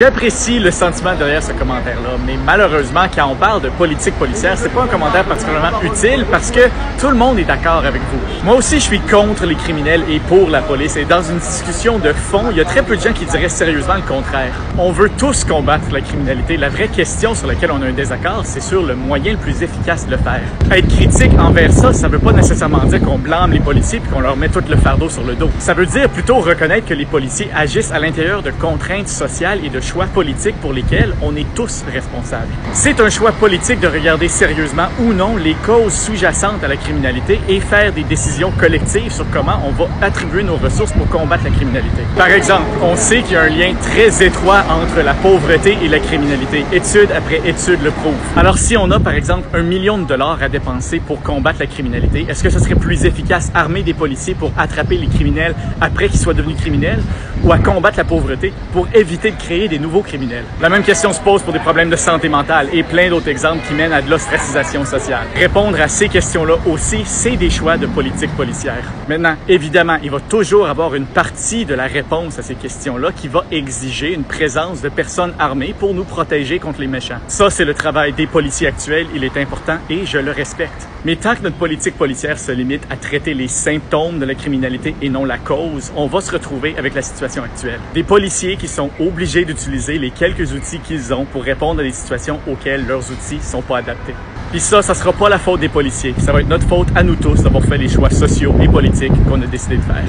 J'apprécie le sentiment derrière ce commentaire-là, mais malheureusement, quand on parle de politique policière, c'est pas un commentaire particulièrement utile parce que tout le monde est d'accord avec vous. Moi aussi, je suis contre les criminels et pour la police. Et dans une discussion de fond, il y a très peu de gens qui diraient sérieusement le contraire. On veut tous combattre la criminalité. La vraie question sur laquelle on a un désaccord, c'est sur le moyen le plus efficace de le faire. Être critique envers ça, ça veut pas nécessairement dire qu'on blâme les policiers et qu'on leur met tout le fardeau sur le dos. Ça veut dire plutôt reconnaître que les policiers agissent à l'intérieur de contraintes sociales et de choix politiques pour lesquels on est tous responsables. C'est un choix politique de regarder sérieusement ou non les causes sous-jacentes à la criminalité et faire des décisions collectives sur comment on va attribuer nos ressources pour combattre la criminalité. Par exemple, on sait qu'il y a un lien très étroit entre la pauvreté et la criminalité. Étude après étude le prouve. Alors si on a par exemple $1 million à dépenser pour combattre la criminalité, est-ce que ce serait plus efficace armer des policiers pour attraper les criminels après qu'ils soient devenus criminels ou à combattre la pauvreté pour éviter de créer des nouveaux criminels? La même question se pose pour des problèmes de santé mentale et plein d'autres exemples qui mènent à de l'ostracisation sociale. Répondre à ces questions-là aussi, c'est des choix de politique policière. Maintenant, évidemment, il va toujours avoir une partie de la réponse à ces questions-là qui va exiger une présence de personnes armées pour nous protéger contre les méchants. Ça, c'est le travail des policiers actuels, il est important et je le respecte. Mais tant que notre politique policière se limite à traiter les symptômes de la criminalité et non la cause, on va se retrouver avec la situation actuelle. Des policiers qui sont obligés d'utiliser les quelques outils qu'ils ont pour répondre à des situations auxquelles leurs outils sont pas adaptés. Puis ça sera pas la faute des policiers. Ça va être notre faute à nous tous d'avoir fait les choix sociaux et politiques qu'on a décidé de faire.